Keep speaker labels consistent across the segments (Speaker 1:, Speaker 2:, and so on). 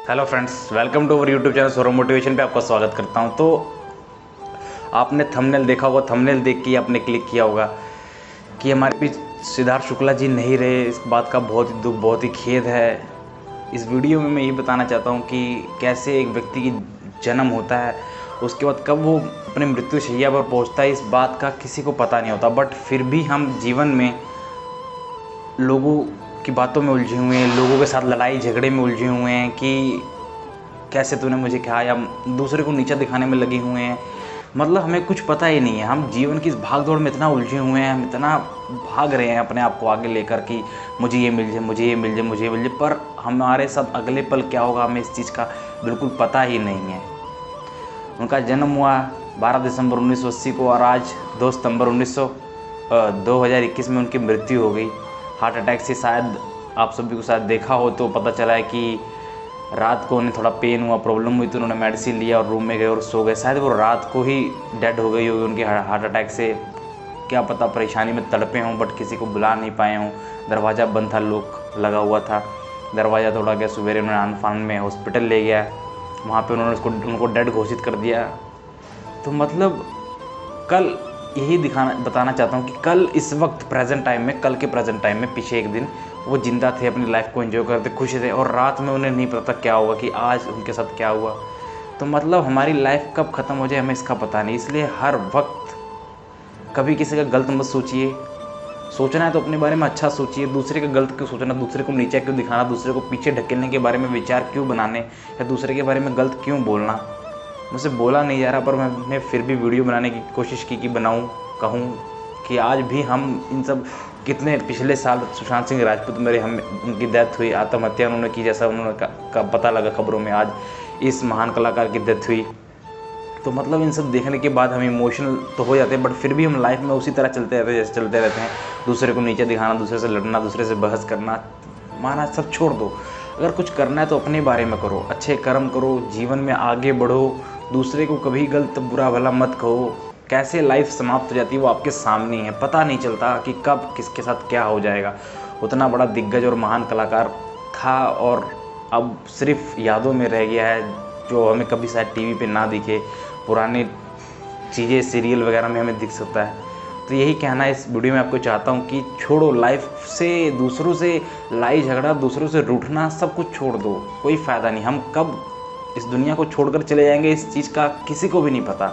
Speaker 1: Hello friends, welcome to our YouTube channel Saurabh motivation पे आपका स्वागत करता हूं। तो आपने थंबनेल देखा होगा, थंबनेल देख के आपने क्लिक किया होगा कि हमारे बीच सिद्धार्थ शुक्ला जी नहीं रहे। इस बात का बहुत ही दुख, बहुत ही खेद है। इस वीडियो में मैं ये बताना चाहता हूं कि कैसे एक व्यक्ति की जन्म होता है, उसके बाद कब वो अपने मृत्यु शैया पर पहुँचता है, इस बात का किसी को पता नहीं होता। बट फिर भी हम जीवन में लोगों की बातों में उलझे हुए हैं, लोगों के साथ लड़ाई झगड़े में उलझे हुए हैं कि कैसे तूने मुझे कहा, या दूसरे को नीचा दिखाने में लगे हुए हैं। मतलब हमें कुछ पता ही नहीं है। हम जीवन की इस भाग दौड़ में इतना उलझे हुए हैं, हम इतना भाग रहे हैं अपने आप को आगे लेकर कि मुझे ये मिल जाए, मुझे ये मिल जाए, मुझे ये मिल जाए, पर हमारे साथ अगले पल क्या होगा हमें इस चीज़ का बिल्कुल पता ही नहीं है। उनका जन्म हुआ 12 दिसंबर 1980 को और आज 2 सितंबर 2021 में उनकी मृत्यु हो गई हार्ट अटैक से। शायद आप सभी को शायद देखा हो तो पता चला है कि रात को उन्हें थोड़ा पेन हुआ, प्रॉब्लम हुई, तो उन्होंने मेडिसिन लिया और रूम में गए और सो गए। शायद वो रात को ही डेड हो गई होगी उनके हार्ट अटैक से। क्या पता परेशानी में तड़पे हों, बट किसी को बुला नहीं पाए हों। दरवाज़ा बंद था, लॉक लगा हुआ था, दरवाज़ा तोड़ा गया। सवेरे उन्होंने आनफान में हॉस्पिटल ले गया, वहाँ पे उन्होंने उनको डेड घोषित कर दिया। तो मतलब कल यही बताना चाहता हूँ कि कल इस वक्त प्रेजेंट टाइम में, कल के प्रेजेंट टाइम में पीछे एक दिन वो जिंदा थे, अपनी लाइफ को एंजॉय करते, खुश थे, और रात में उन्हें नहीं पता क्या होगा कि आज उनके साथ क्या हुआ। तो मतलब हमारी लाइफ कब ख़त्म हो जाए हमें इसका पता नहीं। इसलिए हर वक्त कभी किसी का गलत मत सोचिए। सोचना है तो अपने बारे में अच्छा सोचिए। दूसरे का गलत क्यों सोचना, दूसरे को नीचा क्यों दिखाना, दूसरे को पीछे ढकेलने के बारे में विचार क्यों बनाने, या दूसरे के बारे में गलत क्यों बोलना। मुझसे बोला नहीं जा रहा, पर मैंने फिर भी वीडियो बनाने की कोशिश की कि बनाऊं, कहूं कि आज भी हम इन सब कितने पिछले साल सुशांत सिंह राजपूत उनकी डेथ हुई, आत्महत्या उन्होंने की, जैसा उन्होंने का पता लगा खबरों में। आज इस महान कलाकार की डेथ हुई। तो मतलब इन सब देखने के बाद हम इमोशनल तो हो जाते हैं, बट फिर भी हम लाइफ में उसी तरह चलते रहते हैं जैसे चलते रहते हैं। दूसरे को नीचे दिखाना, दूसरे से लड़ना, दूसरे से बहस करना, माना सब छोड़ दो। अगर कुछ करना है तो अपने बारे में करो, अच्छे कर्म करो, जीवन में आगे बढ़ो। दूसरे को कभी गलत बुरा भला मत कहो। कैसे लाइफ समाप्त हो जाती है वो आपके सामने है, पता नहीं चलता कि कब किसके साथ क्या हो जाएगा। उतना बड़ा दिग्गज और महान कलाकार था और अब सिर्फ यादों में रह गया है, जो हमें कभी शायद टीवी पे ना दिखे। पुरानी चीज़ें सीरियल वगैरह में हमें दिख सकता है। तो यही कहना इस वीडियो में आपको चाहता हूँ कि छोड़ो लाइफ से, दूसरों से लड़ाई झगड़ा, दूसरों से रूठना, सब कुछ छोड़ दो। कोई फ़ायदा नहीं। हम कब इस दुनिया को छोड़कर चले जाएंगे इस चीज़ का किसी को भी नहीं पता।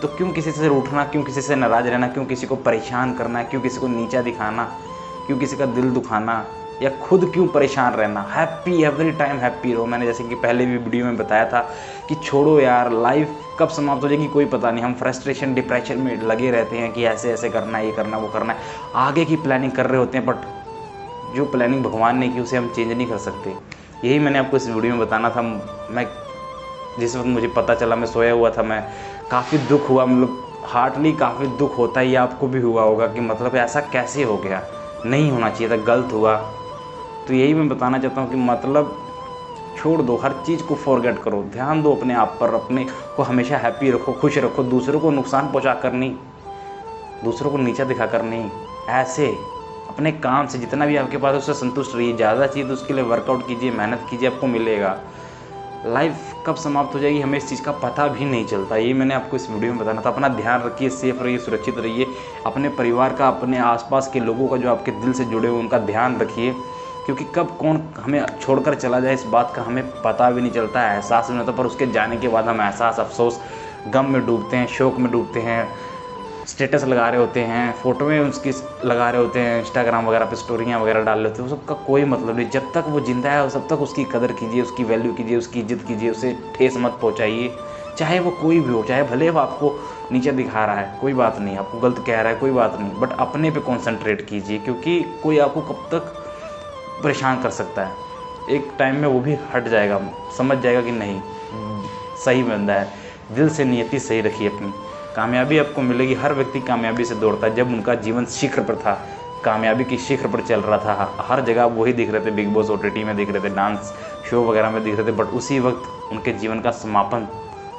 Speaker 1: तो क्यों किसी से रूठना, क्यों किसी से नाराज़ रहना, क्यों किसी को परेशान करना, क्यों किसी को नीचा दिखाना, क्यों किसी का दिल दुखाना, या खुद क्यों परेशान रहना। हैप्पी, एवरी टाइम हैप्पी रहो। मैंने जैसे कि पहले भी वीडियो में बताया था कि छोड़ो यार, लाइफ कब समाप्त हो जाएगी कोई पता नहीं। हम फ्रस्ट्रेशन, डिप्रेशन में लगे रहते हैं कि ऐसे ऐसे करना है, ये करना, वो करना है, आगे की प्लानिंग कर रहे होते हैं, बट जो प्लानिंग भगवान ने की उसे हम चेंज नहीं कर सकते। यही मैंने आपको इस वीडियो में बताना था। मैं जिस वक्त मुझे पता चला, मैं सोया हुआ था, मैं काफ़ी दुख हुआ, मतलब हार्टली काफ़ी दुख होता है। ये आपको भी हुआ होगा कि मतलब ऐसा कैसे हो गया, नहीं होना चाहिए था, गलत हुआ। तो यही मैं बताना चाहता हूँ कि मतलब छोड़ दो, हर चीज़ को फॉरगेट करो, ध्यान दो अपने आप पर, अपने को हमेशा हैप्पी रखो, खुश रखो। दूसरों को नुकसान पहुँचा कर नहीं, दूसरों को नीचा दिखा कर नहीं, ऐसे अपने काम से जितना भी आपके पास उससे संतुष्ट रहिए। ज़्यादा चाहिए तो उसके लिए वर्कआउट कीजिए, मेहनत कीजिए, आपको मिलेगा। लाइफ कब समाप्त हो जाएगी हमें इस चीज़ का पता भी नहीं चलता। ये मैंने आपको इस वीडियो में बताना था। अपना ध्यान रखिए, सेफ रहिए, सुरक्षित रहिए। अपने परिवार का, अपने आसपास के लोगों का, जो आपके दिल से जुड़े हुए, उनका ध्यान रखिए, क्योंकि कब कौन हमें छोड़कर चला जाए इस बात का हमें पता भी नहीं चलता है, एहसास नहीं होता। पर उसके जाने के बाद हम एहसास, अफसोस, गम में डूबते हैं, शोक में डूबते हैं, स्टेटस लगा रहे होते हैं, फ़ोटो में उसकी लगा रहे होते हैं, इंस्टाग्राम वगैरह पे स्टोरियाँ वगैरह डाल रहे होते हैं। वो सबका कोई मतलब नहीं। जब तक वो जिंदा है तब तक उसकी कदर कीजिए, उसकी वैल्यू कीजिए, उसकी इज्जत कीजिए, उसे ठेस मत पहुँचाइए। चाहे वो कोई भी हो, चाहे भले वो आपको नीचे दिखा रहा है, कोई बात नहीं, आपको गलत कह रहा है, कोई बात नहीं, बट अपने पे कॉन्सेंट्रेट कीजिए, क्योंकि कोई आपको कब तक परेशान कर सकता है। एक टाइम में वो भी हट जाएगा, समझ जाएगा कि नहीं, सही बंदा है। दिल से नियति सही रखिए अपनी, कामयाबी आपको मिलेगी। हर व्यक्ति कामयाबी से दौड़ता है। जब उनका जीवन शिखर पर था, कामयाबी की शिखर पर चल रहा था, हर जगह वही दिख रहे थे, बिग बॉस OTT में दिख रहे थे, डांस शो वगैरह में दिख रहे थे, बट उसी वक्त उनके जीवन का समापन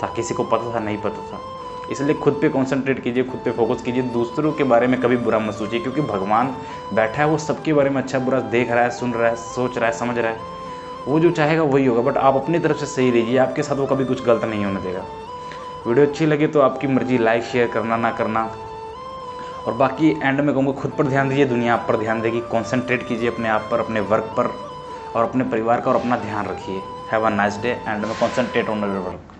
Speaker 1: था। किसी को पता था, नहीं पता था। इसलिए खुद पे कंसंट्रेट कीजिए, खुद पे फोकस कीजिए। दूसरों के बारे में कभी बुरा मत सोचिए, क्योंकि भगवान बैठा है, वो सबके बारे में अच्छा बुरा देख रहा है, सुन रहा है, सोच रहा है, समझ रहा है। वो जो चाहेगा वही होगा, बट आप अपनी तरफ से सही रहिए, आपके साथ वो कभी कुछ गलत नहीं होने देगा। वीडियो अच्छी लगे तो आपकी मर्ज़ी, लाइक शेयर करना ना करना। और बाकी एंड में कहूँगा खुद पर ध्यान दीजिए, दुनिया आप पर ध्यान देगी। कॉन्सेंट्रेट कीजिए अपने आप पर, अपने वर्क पर और अपने परिवार का, और अपना ध्यान रखिए। Have a nice day and में कॉन्सेंट्रेट ऑन योर वर्क।